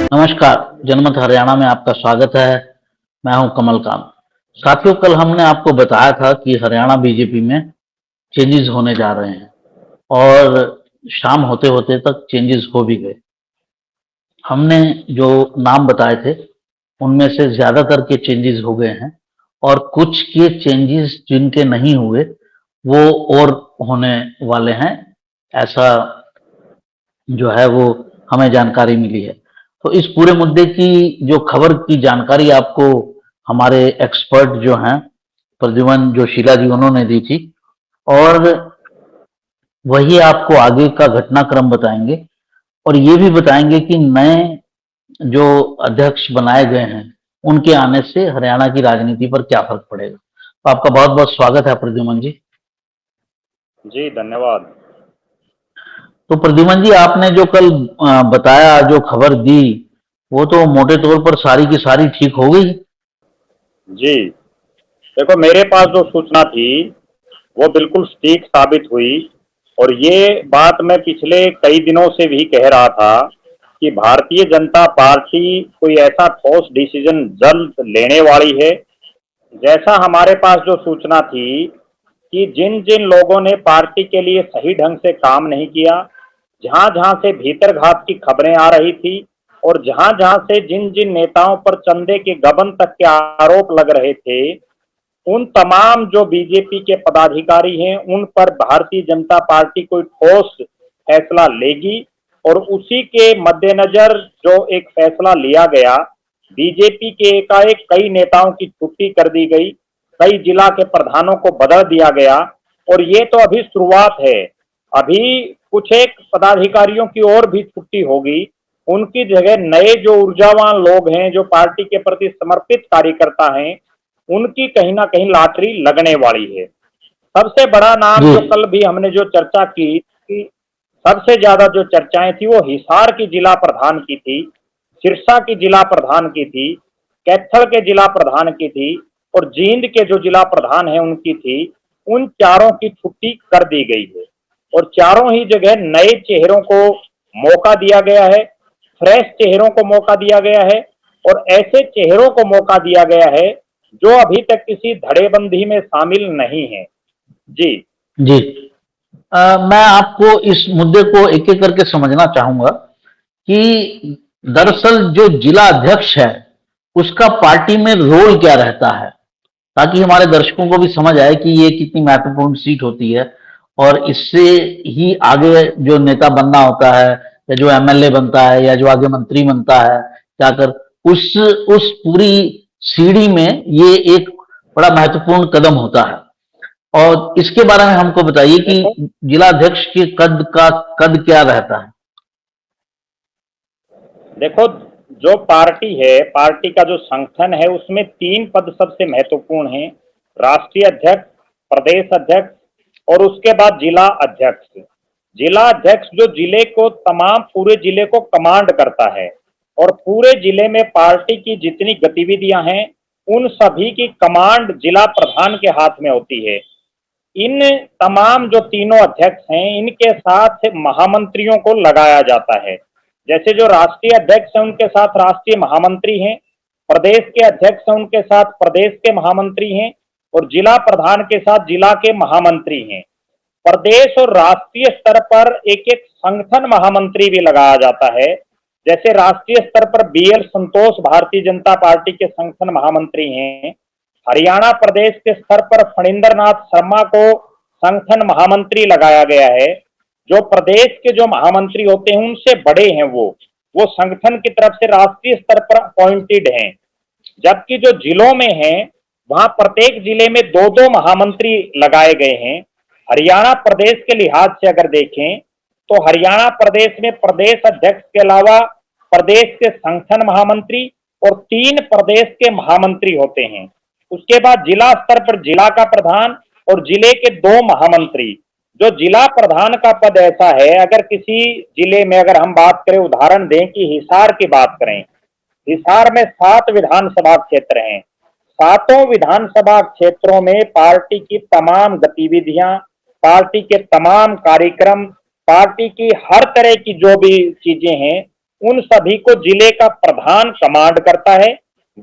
नमस्कार, जनमत हरियाणा में आपका स्वागत है। मैं हूं कमल कांत। साथियों, कल हमने आपको बताया था कि हरियाणा बीजेपी में चेंजेस होने जा रहे हैं और शाम होते-होते तक चेंजेस हो भी गए। हमने जो नाम बताए थे, उनमें से ज़्यादातर के चेंजेस हो गए हैं और कुछ के चेंजेस जिनके नहीं हुए, वो और होने वाले हैं। ऐसा जो है वो हमें जानकारी मिली है। तो इस पूरे मुद्दे की जो खबर की जानकारी आपको हमारे एक्सपर्ट जो हैं प्रद्युमन जोशीला जी उन्होंने दी थी और वही आपको आगे का घटनाक्रम बताएंगे और ये भी बताएंगे कि नए जो अध्यक्ष बनाए गए हैं उनके आने से हरियाणा की राजनीति पर क्या फर्क पड़ेगा। तो आपका बहुत बहुत स्वागत है प्रद्युमन जी। जी धन्यवाद। तो प्रद्युमन जी, आपने जो कल बताया, जो खबर दी, वो तो मोटे तौर पर सारी की सारी ठीक हो गई। जी देखो, मेरे पास जो सूचना थी वो बिल्कुल ठीक साबित हुई। और ये बात मैं पिछले कई दिनों से भी कह रहा था कि भारतीय जनता पार्टी कोई ऐसा ठोस डिसीजन जल्द लेने वाली है। जैसा हमारे पास जो सूचना थी कि जिन जिन लोगों ने पार्टी के लिए सही ढंग से काम नहीं किया, जहां जहां से भीतरघात की खबरें आ रही थी और जहां जहां से जिन जिन नेताओं पर चंदे के गबन तक के आरोप लग रहे थे, उन तमाम जो बीजेपी के पदाधिकारी हैं उन पर भारतीय जनता पार्टी कोई ठोस फैसला लेगी। और उसी के मद्देनजर जो एक फैसला लिया गया, बीजेपी के एकाएक कई नेताओं की छुट्टी कर दी गई, कई जिला के प्रधानों को बदल दिया गया। और ये तो अभी शुरुआत है। अभी कुछ एक पदाधिकारियों की और भी छुट्टी होगी। उनकी जगह नए जो ऊर्जावान लोग हैं, जो पार्टी के प्रति समर्पित कार्यकर्ता हैं, उनकी कहीं ना कहीं लॉटरी लगने वाली है। सबसे बड़ा नाम जी। जो कल भी हमने जो चर्चा की कि सबसे ज्यादा जो चर्चाएं थी वो हिसार की जिला प्रधान की थी, सिरसा की जिला प्रधान की थी, कैथल के जिला प्रधान की थी और जींद के जो जिला प्रधान है उनकी थी। उन चारों की छुट्टी कर दी गई है और चारों ही जगह नए चेहरों को मौका दिया गया है, फ्रेश चेहरों को मौका दिया गया है और ऐसे चेहरों को मौका दिया गया है जो अभी तक किसी धड़ेबंदी में शामिल नहीं है। जी जी। मैं आपको इस मुद्दे को एक एक करके समझना चाहूंगा कि जी दरअसल जो जिला अध्यक्ष है उसका पार्टी में रोल क्या रहता है, ताकि हमारे दर्शकों को भी समझ आए कि ये कितनी महत्वपूर्ण सीट होती है और इससे ही आगे जो नेता बनना होता है या जो एमएलए बनता है या जो आगे मंत्री बनता है जाकर उस पूरी सीढ़ी में ये एक बड़ा महत्वपूर्ण कदम होता है। और इसके बारे में हमको बताइए कि देखो जिला अध्यक्ष के कद क्या रहता है। देखो, जो पार्टी है, पार्टी का जो संगठन है उसमें तीन पद सबसे महत्वपूर्ण हैं। राष्ट्रीय अध्यक्ष, प्रदेश अध्यक्ष और उसके बाद जिला अध्यक्ष। जिला अध्यक्ष जो जिले को तमाम पूरे जिले को कमांड करता है और पूरे जिले में पार्टी की जितनी गतिविधियां हैं उन सभी की कमांड जिला प्रधान के हाथ में होती है। इन तमाम जो तीनों अध्यक्ष हैं इनके साथ महामंत्रियों को लगाया जाता है। जैसे जो राष्ट्रीय अध्यक्ष हैं उनके साथ राष्ट्रीय महामंत्री हैं, प्रदेश के अध्यक्ष हैं उनके साथ प्रदेश के महामंत्री हैं और जिला प्रधान के साथ जिला के महामंत्री हैं। प्रदेश और राष्ट्रीय स्तर पर एक एक संगठन महामंत्री भी लगाया जाता है। जैसे राष्ट्रीय स्तर पर बीएल संतोष भारतीय जनता पार्टी के संगठन महामंत्री हैं। हरियाणा प्रदेश के स्तर पर फणींद्र नाथ शर्मा को संगठन महामंत्री लगाया गया है। जो प्रदेश के जो महामंत्री होते हैं उनसे बड़े हैं, वो संगठन की तरफ से राष्ट्रीय स्तर पर अपॉइंटेड हैं। जबकि जो जिलों में है वहां प्रत्येक जिले में दो दो महामंत्री लगाए गए हैं। हरियाणा प्रदेश के लिहाज से अगर देखें तो हरियाणा प्रदेश में प्रदेश अध्यक्ष के अलावा प्रदेश के संगठन महामंत्री और तीन प्रदेश के महामंत्री होते हैं। उसके बाद जिला स्तर पर जिला का प्रधान और जिले के दो महामंत्री। जो जिला प्रधान का पद ऐसा है, अगर किसी जिले में अगर हम बात करें, उदाहरण दें कि हिसार की बात करें, हिसार में 7 विधानसभा क्षेत्र हैं। सातों विधानसभा क्षेत्रों में पार्टी की तमाम गतिविधियां, पार्टी के तमाम कार्यक्रम, पार्टी की हर तरह की जो भी चीजें हैं उन सभी को जिले का प्रधान कमांड करता है,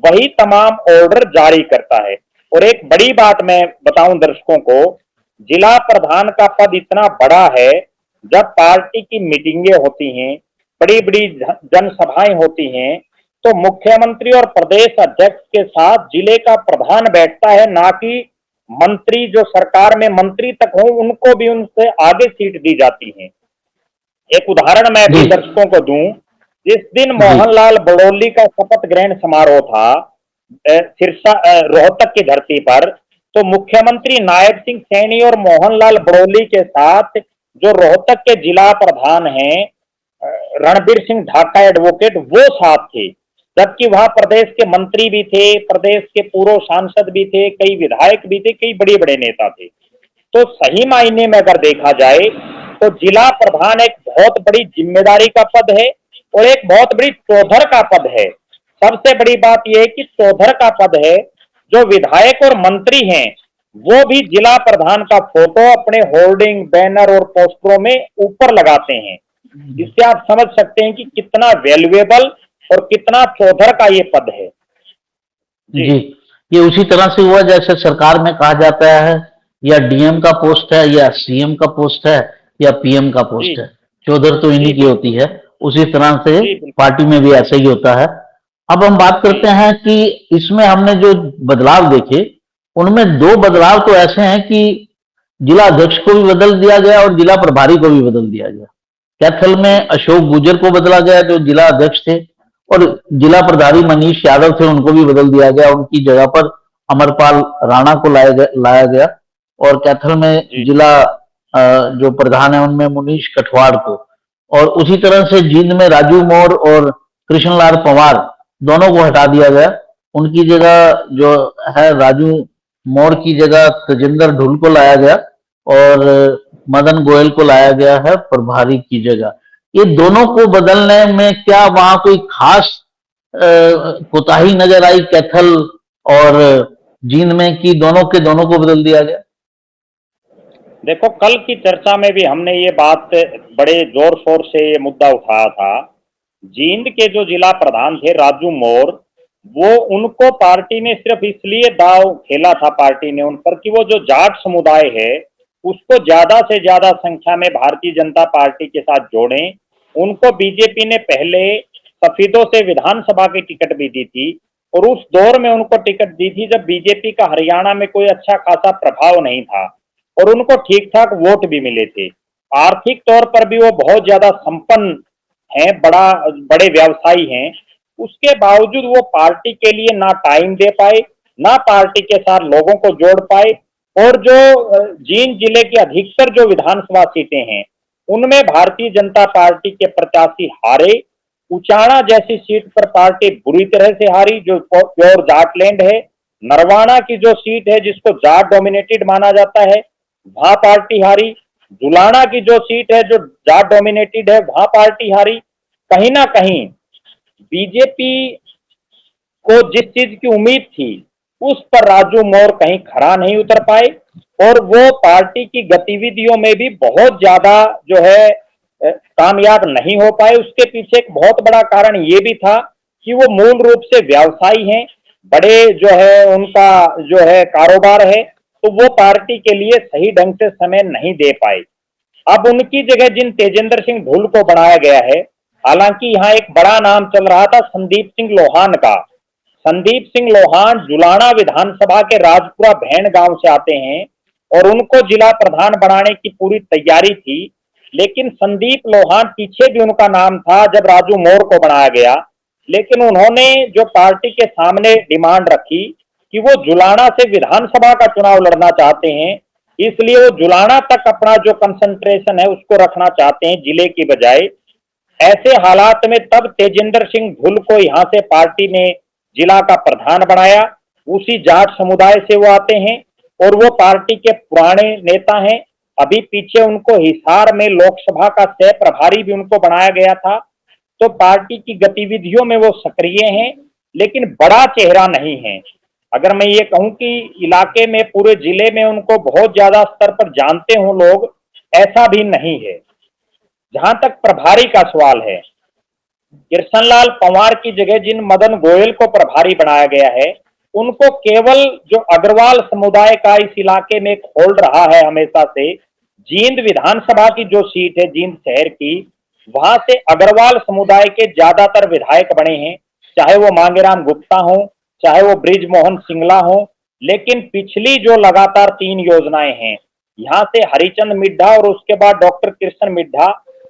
वही तमाम ऑर्डर जारी करता है। और एक बड़ी बात मैं बताऊं दर्शकों को, जिला प्रधान का पद इतना बड़ा है, जब पार्टी की मीटिंगें होती हैं, बड़ी बड़ी जनसभाएं होती हैं, तो मुख्यमंत्री और प्रदेश अध्यक्ष के साथ जिले का प्रधान बैठता है, ना कि मंत्री जो सरकार में मंत्री तक हो उनको भी उनसे आगे सीट दी जाती है। एक उदाहरण मैं भी जी दर्शकों को दूं, जिस दिन जी मोहनलाल बड़ौली का शपथ ग्रहण समारोह था सिरसा रोहतक की धरती पर, तो मुख्यमंत्री नायब सिंह सैनी और मोहनलाल बड़ौली के साथ जो रोहतक के जिला प्रधान हैं रणबीर सिंह ढाका एडवोकेट, वो साथ थे। जबकि वहां प्रदेश के मंत्री भी थे, प्रदेश के पूर्व सांसद भी थे, कई विधायक भी थे, कई बड़े बड़े नेता थे। तो सही मायने में अगर देखा जाए तो जिला प्रधान एक बहुत बड़ी जिम्मेदारी का पद है और एक बहुत बड़ी चौधर का पद है। सबसे बड़ी बात यह है कि चौधर का पद है, जो विधायक और मंत्री हैं वो भी जिला प्रधान का फोटो अपने होर्डिंग, बैनर और पोस्टरों में ऊपर लगाते हैं। इससे आप समझ सकते हैं कि कितना वैल्यूएबल और कितना चौधर का ये पद है। जी जी, ये उसी तरह से हुआ जैसे सरकार में कहा जाता है या डीएम का पोस्ट है या सीएम का पोस्ट है या पीएम का जी पोस्ट है, चौधर तो जी इन्हीं की होती बिल्कुल। है। उसी तरह से जी बिल्कुल। पार्टी में भी ऐसा ही होता है। अब हम बात जी करते हैं कि इसमें हमने जो बदलाव देखे, उनमें दो बदलाव तो ऐसे हैं कि जिला अध्यक्ष को भी बदल दिया गया और जिला प्रभारी को भी बदल दिया गया। कैथल जी में अशोक गुजर को बदला गया जो जिला अध्यक्ष थे, और जिला प्रभारी मनीष यादव थे उनको भी बदल दिया गया, उनकी जगह पर अमरपाल राणा को लाया गया। और कैथल में जी जिला जो प्रधान है उनमें मुनीश कठवाड़ को, और उसी तरह से जींद में राजू मोर और कृष्णलाल पंवार दोनों को हटा दिया गया। उनकी जगह जो है राजू मोर की जगह तजिंदर ढुल को लाया गया और मदन गोयल को लाया गया है प्रभारी की जगह। ये दोनों को बदलने में क्या वहां कोई खास कोताही नजर आई कैथल और जींद में, कि दोनों के दोनों को बदल दिया गया? देखो, कल की चर्चा में भी हमने ये बात बड़े जोर शोर से ये मुद्दा उठाया था। जींद के जो जिला प्रधान थे राजू मोर, वो उनको पार्टी ने सिर्फ इसलिए दाव खेला था पार्टी ने उन पर कि वो जो जाट समुदाय है उसको ज्यादा से ज्यादा संख्या में भारतीय जनता पार्टी के साथ जोड़ें। उनको बीजेपी ने पहले सफेदों से विधानसभा की टिकट भी दी थी और उस दौर में उनको टिकट दी थी जब बीजेपी का हरियाणा में कोई अच्छा खासा प्रभाव नहीं था और उनको ठीक ठाक वोट भी मिले थे। आर्थिक तौर पर भी वो बहुत ज्यादा संपन्न हैं, बड़े व्यवसायी हैं। उसके बावजूद वो पार्टी के लिए ना टाइम दे पाए, ना पार्टी के साथ लोगों को जोड़ पाए। और जो जींद जिले की अधिकतर जो विधानसभा सीटें हैं उनमें भारतीय जनता पार्टी के प्रत्याशी हारे। उचाना जैसी सीट पर पार्टी बुरी तरह से हारी, जो प्योर जाटलैंड है। नरवाना की जो सीट है जिसको जाट डोमिनेटेड माना जाता है, वहां पार्टी हारी। जुलाना की जो सीट है जो जाट डोमिनेटेड है, वहां पार्टी हारी। कहीं ना कहीं बीजेपी को जिस चीज की उम्मीद थी उस पर राजू मोर कहीं खरा नहीं उतर पाए और वो पार्टी की गतिविधियों में भी बहुत ज्यादा जो है कामयाब नहीं हो पाए। उसके पीछे एक बहुत बड़ा कारण ये भी था कि वो मूल रूप से व्यवसायी हैं, बड़े जो है उनका जो है कारोबार है, तो वो पार्टी के लिए सही ढंग से समय नहीं दे पाए। अब उनकी जगह जिन तेजेंद्र सिंह ढुल को बनाया गया है, हालांकि यहाँ एक बड़ा नाम चल रहा था संदीप सिंह लोहान का। संदीप सिंह लोहान जुलाना विधानसभा के राजपुरा भैन गांव से आते हैं और उनको जिला प्रधान बनाने की पूरी तैयारी थी। लेकिन संदीप लोहान पीछे भी उनका नाम था जब राजू मोर को बनाया गया, लेकिन उन्होंने जो पार्टी के सामने डिमांड रखी कि वो जुलाना से विधानसभा का चुनाव लड़ना चाहते हैं, इसलिए वो जुलाना तक अपना जो कंसंट्रेशन है उसको रखना चाहते हैं जिले की बजाय। ऐसे हालात में तब तेजिंदर सिंह ढुल को यहाँ से पार्टी ने जिला का प्रधान बनाया। उसी जाट समुदाय से वो आते हैं और वो पार्टी के पुराने नेता हैं। अभी पीछे उनको हिसार में लोकसभा का सह प्रभारी भी उनको बनाया गया था। तो पार्टी की गतिविधियों में वो सक्रिय हैं, लेकिन बड़ा चेहरा नहीं है। अगर मैं ये कहूं कि इलाके में पूरे जिले में उनको बहुत ज्यादा स्तर पर जानते हों लोग, ऐसा भी नहीं है। जहां तक प्रभारी का सवाल है, कृष्णलाल पंवार की जगह जिन मदन गोयल को प्रभारी बनाया गया है, उनको केवल जो अग्रवाल समुदाय का इस इलाके में एक होल्ड रहा है हमेशा से, जींद विधानसभा की जो सीट है जींद शहर की, वहां से अग्रवाल समुदाय के ज्यादातर विधायक बने हैं, चाहे वो मांगेराम गुप्ता हो, चाहे वो ब्रिज मोहन सिंगला हो। लेकिन पिछली जो लगातार 3 योजनाएं हैं, यहाँ से हरिचंद मिड्ढा और उसके बाद डॉक्टर कृष्ण मिड्ढा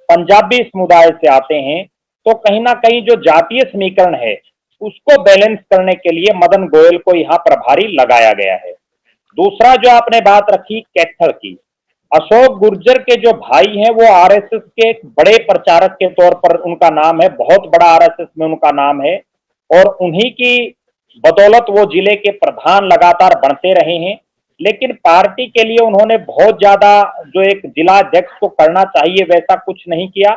पंजाबी समुदाय से आते हैं, तो कहीं ना कहीं जो जातीय समीकरण है उसको बैलेंस करने के लिए मदन गोयल को यहाँ प्रभारी लगाया गया है। दूसरा जो आपने बात रखी कैथल की, अशोक गुर्जर के जो भाई हैं वो आरएसएस के एक बड़े प्रचारक के तौर पर उनका नाम है, बहुत बड़ा आरएसएस में उनका नाम है, और उन्हीं की बदौलत वो जिले के प्रधान लगातार बनते रहे हैं। लेकिन पार्टी के लिए उन्होंने बहुत ज्यादा जो एक जिला अध्यक्ष को करना चाहिए वैसा कुछ नहीं किया।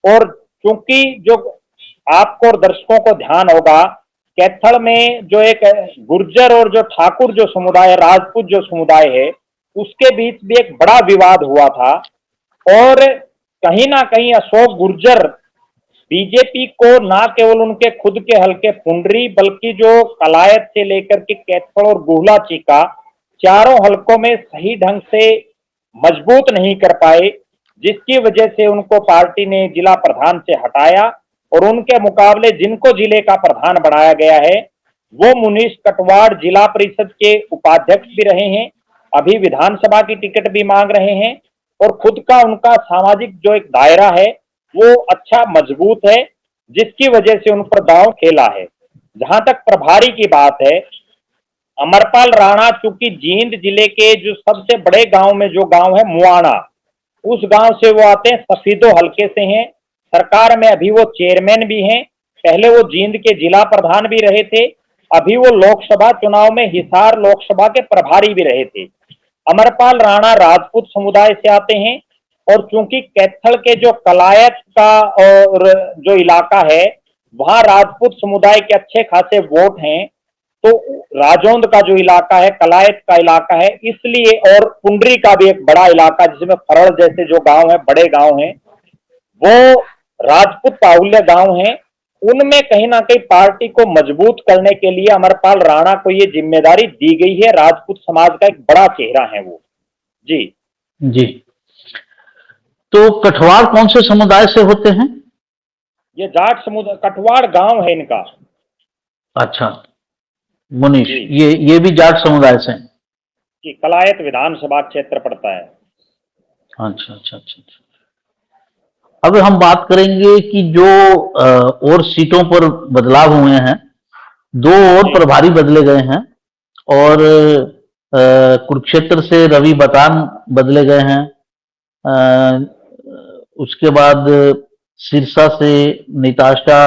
और क्योंकि जो आपको और दर्शकों को ध्यान होगा, कैथल में जो एक गुर्जर और जो ठाकुर जो समुदाय, राजपूत जो समुदाय है, उसके बीच भी एक बड़ा विवाद हुआ था। और कहीं ना कहीं अशोक गुर्जर बीजेपी को ना केवल उनके खुद के हलके पुंडरी, बल्कि जो कलायत से लेकर के कैथल और गुहला चीका चारों हलकों में सही ढंग से मजबूत नहीं कर पाए, जिसकी वजह से उनको पार्टी ने जिला प्रधान से हटाया और उनके मुकाबले जिनको जिले का प्रधान बनाया गया है वो मुनीश कटवाड़ जिला परिषद के उपाध्यक्ष भी रहे हैं, अभी विधानसभा की टिकट भी मांग रहे हैं, और खुद का उनका सामाजिक जो एक दायरा है वो अच्छा मजबूत है, जिसकी वजह से उन पर दांव खेला है। जहां तक प्रभारी की बात है, अमरपाल राणा चूंकि जींद जिले के जो सबसे बड़े गांव में जो गांव है मुआना, उस गांव से वो आते हैं, सफीदो हलके से हैं, सरकार में अभी वो चेयरमैन भी हैं, पहले वो जींद के जिला प्रधान भी रहे थे, अभी वो लोकसभा चुनाव में हिसार लोकसभा के प्रभारी भी रहे थे। अमरपाल राणा राजपूत समुदाय से आते हैं, और चूंकि कैथल के जो कलायत का और जो इलाका है वहां राजपूत समुदाय के अच्छे खासे वोट हैं, तो राजौंद का जो इलाका है, कलायत का इलाका है, इसलिए, और पुंडरी का भी एक बड़ा इलाका जिसमें फरड़ जैसे जो गांव है, बड़े गांव हैं, वो राजपूत बाहुल्य गांव हैं, उनमें कहीं ना कहीं पार्टी को मजबूत करने के लिए अमरपाल राणा को ये जिम्मेदारी दी गई है। राजपूत समाज का एक बड़ा चेहरा है वो। जी जी। तो कठवाड़ कौन से समुदाय से होते हैं? ये जाट समुदाय, कठवाड़ गांव है इनका। अच्छा, मुनीश, जी ये भी जाट समुदाय से हैं? जी, कलायत विधानसभा क्षेत्र पड़ता है। अच्छा अच्छा अच्छा अच्छा। अब हम बात करेंगे कि जो और सीटों पर बदलाव हुए हैं, 2 और जी प्रभारी बदले गए हैं, और कुरुक्षेत्र से रवि बतान बदले गए हैं, उसके बाद सिरसा से निताशा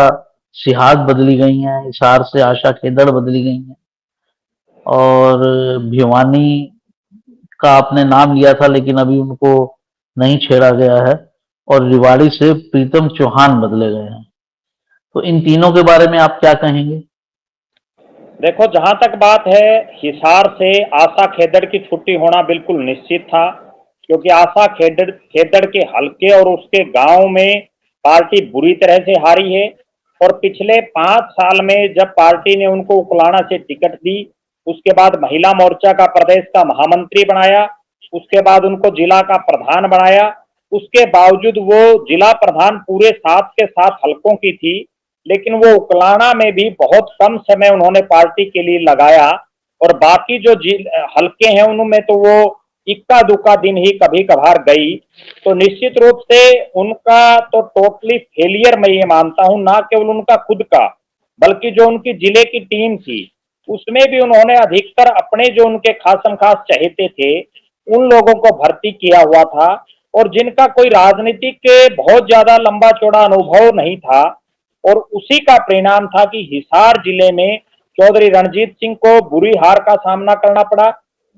सिहाग बदली गई हैं, हिसार से आशा खेदड़ बदली गई हैं, और भिवानी का आपने नाम लिया था लेकिन अभी उनको नहीं छेड़ा गया है, और रिवाड़ी से प्रीतम चौहान बदले गए हैं। तो इन तीनों के बारे में आप क्या कहेंगे? देखो, जहां तक बात है, हिसार से आशा खेदड़ की छुट्टी होना बिल्कुल निश्चित था, क्योंकि आशा खेदड़ के हलके और उसके गांव में पार्टी बुरी तरह से हारी है। और पिछले 5 साल में जब पार्टी ने उनको उकलाना से टिकट दी, उसके बाद महिला मोर्चा का प्रदेश का महामंत्री बनाया, उसके बाद उनको जिला का प्रधान बनाया, उसके बावजूद वो जिला प्रधान पूरे 7 के 7 हलकों की थी, लेकिन वो उकलाना में भी बहुत कम समय उन्होंने पार्टी के लिए लगाया, और बाकी जो हलके हैं उनमें तो वो इक्का दुक्का दिन ही कभी कभार गई। तो निश्चित रूप से उनका तो टोटली फेलियर मैं ये मानता हूं, ना केवल उनका खुद का, बल्कि जो उनकी जिले की टीम थी उसमें भी उन्होंने अधिकतर अपने जो उनके खासम खास चहेते थे उन लोगों को भर्ती किया हुआ था, और जिनका कोई राजनीतिक बहुत ज्यादा लंबा चौड़ा अनुभव नहीं था। और उसी का परिणाम था कि हिसार जिले में चौधरी रणजीत सिंह को बुरी हार का सामना करना पड़ा।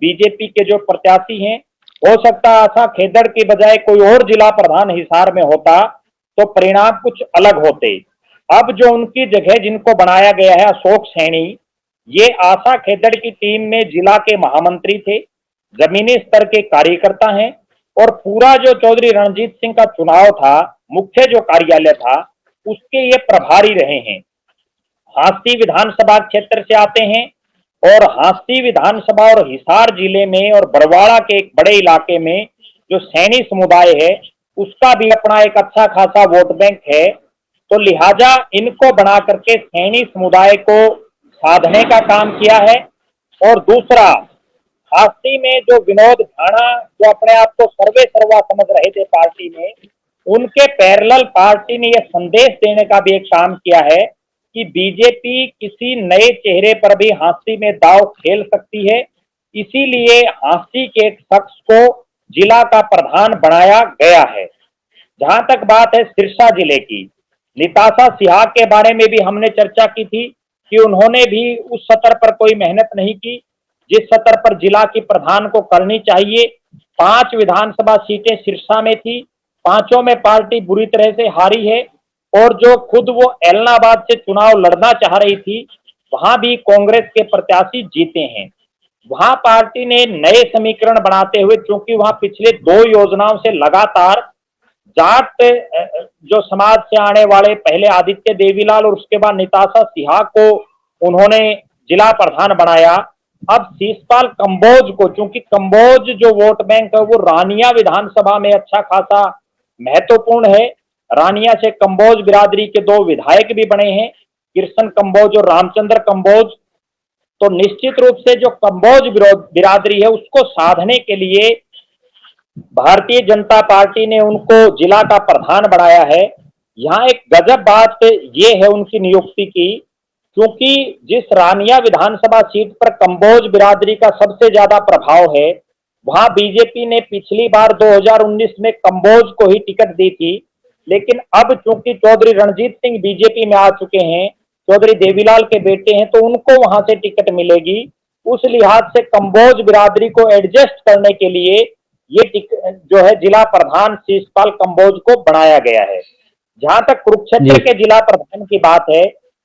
बीजेपी के जो प्रत्याशी हैं, हो सकता आशा खेदड़ की बजाय कोई और जिला प्रधान हिसार में होता तो परिणाम कुछ अलग होते। अब जो उनकी जगह जिनको बनाया गया है, अशोक सैनी, ये आशा खेदड़ की टीम में जिला के महामंत्री थे, जमीनी स्तर के कार्यकर्ता हैं, और पूरा जो चौधरी रणजीत सिंह का चुनाव था, मुख्य जो कार्यालय था उसके ये प्रभारी रहे हैं। हांसी विधानसभा क्षेत्र से आते हैं और हांसी विधानसभा और हिसार जिले में और बरवाड़ा के एक बड़े इलाके में जो सैनी समुदाय है उसका भी अपना एक अच्छा खासा वोट बैंक है। तो लिहाजा इनको बना करके सैनी समुदाय को साधने का काम किया है। और दूसरा, हांसी में जो विनोद भाणा जो अपने आप को सर्वे सर्वा समझ रहे थे पार्टी में, उनके पैरेलल पार्टी ने यह संदेश देने का भी एक काम किया है कि बीजेपी किसी नए चेहरे पर भी हांसी में दांव खेल सकती है। इसीलिए हांसी के एक शख्स को जिला का प्रधान बनाया गया है। जहां तक बात है सिरसा जिले की, निताशा सिहा के बारे में भी हमने चर्चा की थी कि उन्होंने भी उस सतर पर कोई मेहनत नहीं की जिस सतर पर जिला की प्रधान को करनी चाहिए। 5 विधानसभा सीटें सिरसा में थी, पांचों में पार्टी बुरी तरह से हारी है। और जो खुद वो एलनाबाद से चुनाव लड़ना चाह रही थी, वहां भी कांग्रेस के प्रत्याशी जीते हैं। वहां पार्टी ने नए समीकरण बनाते हुए, क्योंकि वहां पिछले 2 योजनाओं से लगातार जाट जो समाज से आने वाले पहले आदित्य देवीलाल और उसके बाद निताशा सिहा को उन्होंने जिला प्रधान बनाया। अब शीशपाल कंबोज को, चूंकि कंबोज जो वोट बैंक है वो रानिया विधानसभा में अच्छा खासा महत्वपूर्ण है। रानिया से कंबोज बिरादरी के 2 विधायक भी बने हैं, कृष्ण कंबोज और रामचंद्र कंबोज। तो निश्चित रूप से जो कंबोज बिरादरी है उसको साधने के लिए भारतीय जनता पार्टी ने उनको जिला का प्रधान बनाया है। यहाँ एक गजब बात ये है उनकी नियुक्ति की, क्योंकि जिस रानिया विधानसभा सीट पर कंबोज बिरादरी का सबसे ज्यादा प्रभाव है, वहां बीजेपी ने पिछली बार 2019 में कंबोज को ही टिकट दी थी। लेकिन अब चूंकि चौधरी रणजीत सिंह बीजेपी में आ चुके हैं, चौधरी देवीलाल के बेटे हैं, तो उनको वहां से टिकट मिलेगी। उस लिहाज से कंबोज बिरादरी को एडजस्ट करने के लिए ये जो है जिला प्रधान शीशपाल कंबोज को बनाया गया है। जहां तक कुरुक्षेत्र के जिला प्रधान की बात है,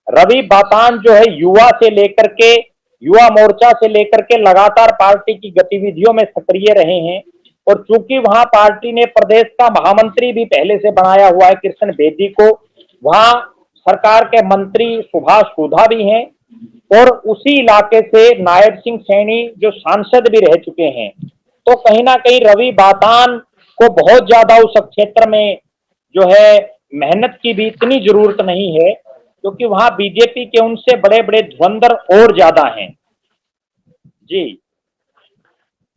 रवि बातान जो है युवा से लेकर के, युवा मोर्चा से लेकर के लगातार पार्टी की गतिविधियों में सक्रिय रहे हैं। और चूंकि वहां पार्टी ने प्रदेश का महामंत्री भी पहले से बनाया हुआ है कृष्ण बेदी को, वहां सरकार के मंत्री सुभाष सुधा भी हैं और उसी इलाके से नायब सिंह सैनी जो सांसद भी रह चुके हैं। तो कहीं ना कहीं रवि बातान को बहुत ज्यादा उस क्षेत्र में जो है मेहनत की भी इतनी जरूरत नहीं है, क्योंकि वहां बीजेपी के उनसे बड़े बड़े धुरंधर और ज्यादा हैं। जी,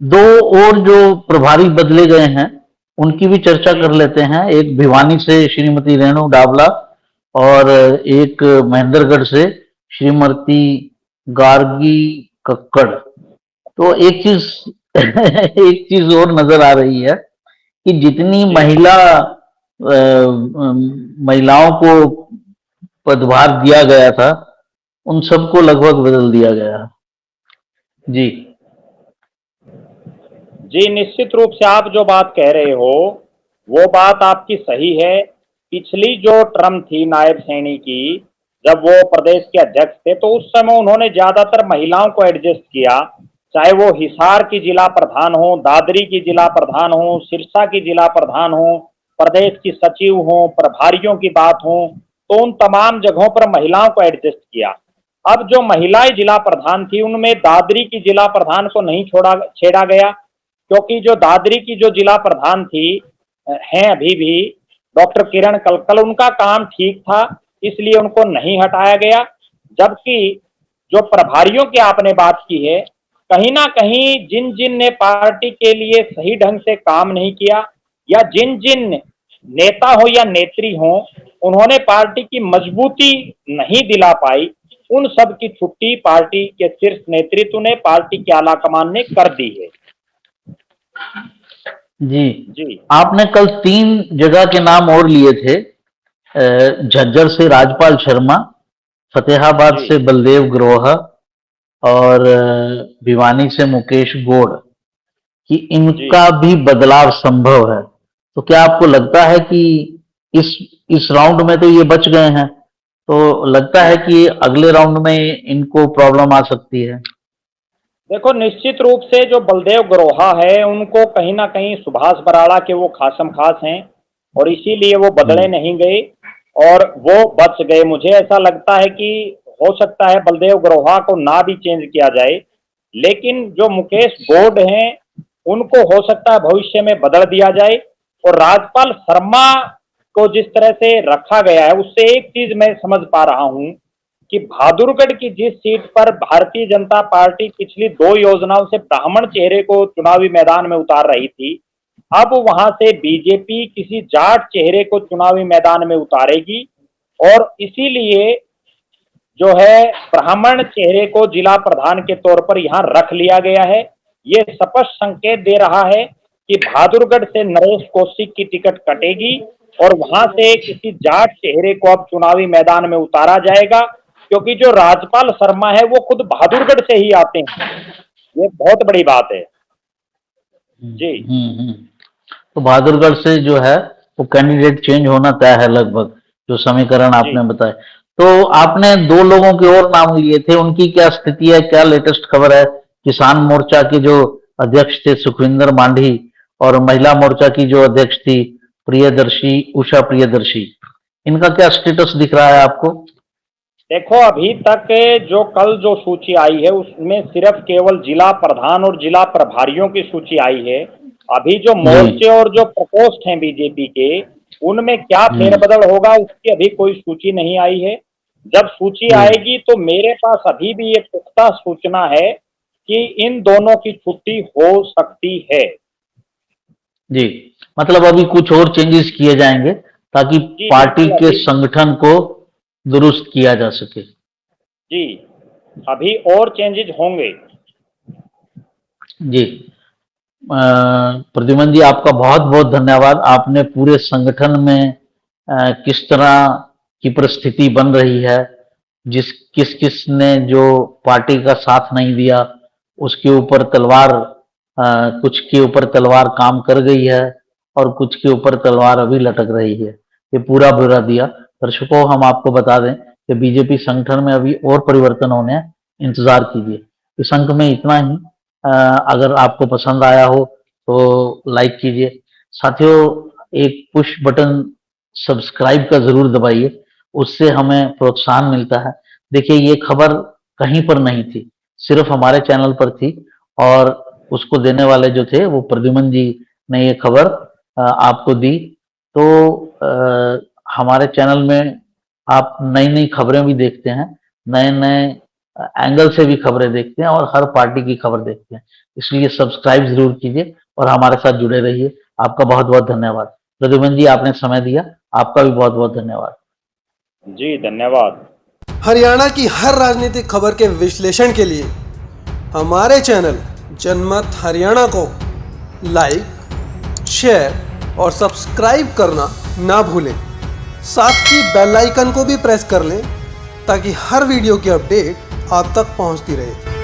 2 और जो प्रभारी बदले गए हैं उनकी भी चर्चा कर लेते हैं। एक भिवानी से श्रीमती रेणु डावला और एक महेंद्रगढ़ से श्रीमती गार्गी कक्कड़। तो एक चीज एक चीज और नजर आ रही है कि जितनी महिलाओं को पदभार दिया गया था उन सबको लगभग बदल दिया गया। जी जी, निश्चित रूप से आप जो बात कह रहे हो वो बात आपकी सही है। पिछली जो टर्म थी नायब सैनी की, जब वो प्रदेश के अध्यक्ष थे, तो उस समय उन्होंने ज्यादातर महिलाओं को एडजस्ट किया, चाहे वो हिसार की जिला प्रधान हो, दादरी की जिला प्रधान हो, सिरसा की जिला प्रधान हो, प्रदेश की सचिव हो, प्रभारियों की बात हो, तो उन तमाम जगहों पर महिलाओं को एडजस्ट किया। अब जो महिलाएं जिला प्रधान थी उनमें दादरी की जिला प्रधान को नहीं छेड़ा गया, क्योंकि जो दादरी की जो जिला प्रधान थी हैं अभी भी डॉक्टर किरण कलकल, उनका काम ठीक था, इसलिए उनको नहीं हटाया गया। जबकि जो प्रभारियों की आपने बात की है, कहीं ना कहीं जिन जिन ने पार्टी के लिए सही ढंग से काम नहीं किया, या जिन जिन नेता हो या नेत्री हो उन्होंने पार्टी की मजबूती नहीं दिला पाई, उन सब की छुट्टी पार्टी के शीर्ष नेतृत्व ने, पार्टी के आला कमान ने कर दी है। जी जी, आपने कल 3 जगह के नाम और लिए थे। झज्जर से राजपाल शर्मा, फतेहाबाद से बलदेव ग्रोहा और भिवानी से मुकेश गौड़, कि इनका भी बदलाव संभव है। तो क्या आपको लगता है कि इस राउंड में तो ये बच गए हैं, तो लगता है कि अगले राउंड में इनको प्रॉब्लम आ सकती है? देखो, निश्चित रूप से जो बलदेव ग्रोहा है उनको कहीं ना कहीं सुभाष बराड़ा के वो खासम खास हैं और इसीलिए वो बदले नहीं गए। और वो बच गए। मुझे ऐसा लगता है कि हो सकता है बलदेव ग्रोहा को ना भी चेंज किया जाए, लेकिन जो मुकेश गोड हैं उनको हो सकता है भविष्य में बदल दिया जाए। और राजपाल शर्मा को जिस तरह से रखा गया है उससे एक चीज मैं समझ पा रहा हूं कि बहादुरगढ़ की जिस सीट पर भारतीय जनता पार्टी पिछली 2 योजनाओं से ब्राह्मण चेहरे को चुनावी मैदान में उतार रही थी, अब वहां से बीजेपी किसी जाट चेहरे को चुनावी मैदान में उतारेगी। और इसीलिए जो है ब्राह्मण चेहरे को जिला प्रधान के तौर पर यहाँ रख लिया गया है। ये स्पष्ट संकेत दे रहा है कि बहादुरगढ़ से नरेश कौशिक की टिकट कटेगी और वहां से किसी जाट चेहरे को अब चुनावी मैदान में उतारा जाएगा, क्योंकि जो राजपाल शर्मा है वो खुद बहादुरगढ़ से ही आते हैं। ये बहुत बड़ी बात है जी। तो बहादुरगढ़ से जो है वो कैंडिडेट चेंज होना तय है लगभग, जो समीकरण जी आपने बताए। तो आपने 2 लोगों के और नाम लिए थे, उनकी क्या स्थिति है, क्या लेटेस्ट खबर है? किसान मोर्चा के जो अध्यक्ष थे सुखविंदर मांझी, और महिला मोर्चा की जो अध्यक्ष थी प्रियदर्शी, उषा प्रियदर्शी, इनका क्या स्टेटस दिख रहा है आपको? देखो, अभी तक जो सूची आई है उसमें सिर्फ केवल जिला प्रधान और जिला प्रभारियों की सूची आई है। अभी जो मोर्चे और जो प्रकोष्ठ हैं बीजेपी के, उनमें क्या फेरबदल होगा उसकी अभी कोई सूची नहीं आई है। जब सूची आएगी तो मेरे पास अभी भी एक पुख्ता सूचना है कि इन दोनों की छुट्टी हो सकती है। जी, मतलब अभी कुछ और चेंजेस किए जाएंगे ताकि जी पार्टी बिल्कुल, के अभी संगठन को दुरुस्त किया जा सके। जी अभी और चेंजेस होंगे। जी, प्रद्युमन जी, आपका बहुत बहुत धन्यवाद। आपने पूरे संगठन में किस तरह की परिस्थिति बन रही है, किस किस ने जो पार्टी का साथ नहीं दिया, उसके ऊपर तलवार, कुछ के ऊपर तलवार काम कर गई है और कुछ के ऊपर तलवार अभी लटक रही है, ये पूरा ब्यौरा दिया। दर्शकों, हम आपको बता दें कि बीजेपी संगठन में अभी और परिवर्तन होने हैं, इंतजार कीजिए। इस अंक में इतना ही। अगर आपको पसंद आया हो तो लाइक कीजिए। साथियों, एक पुश बटन सब्सक्राइब का जरूर दबाइए, उससे हमें प्रोत्साहन मिलता है। देखिए, ये खबर कहीं पर नहीं थी, सिर्फ हमारे चैनल पर थी, और उसको देने वाले जो थे वो प्रद्युमन जी ने ये खबर आपको दी। तो हमारे चैनल में आप नई नई खबरें भी देखते हैं, नए नए एंगल से भी खबरें देखते हैं, और हर पार्टी की खबर देखते हैं। इसलिए सब्सक्राइब जरूर कीजिए और हमारे साथ जुड़े रहिए। आपका बहुत बहुत धन्यवाद। प्रद्युमन जी, आपने समय दिया, आपका भी बहुत बहुत धन्यवाद। जी धन्यवाद। हरियाणा की हर राजनीतिक खबर के विश्लेषण के लिए हमारे चैनल जनमत हरियाणा को लाइक, शेयर और सब्सक्राइब करना ना भूलें। साथ ही बेल आइकन को भी प्रेस कर लें ताकि हर वीडियो की अपडेट आप तक पहुंचती रहे।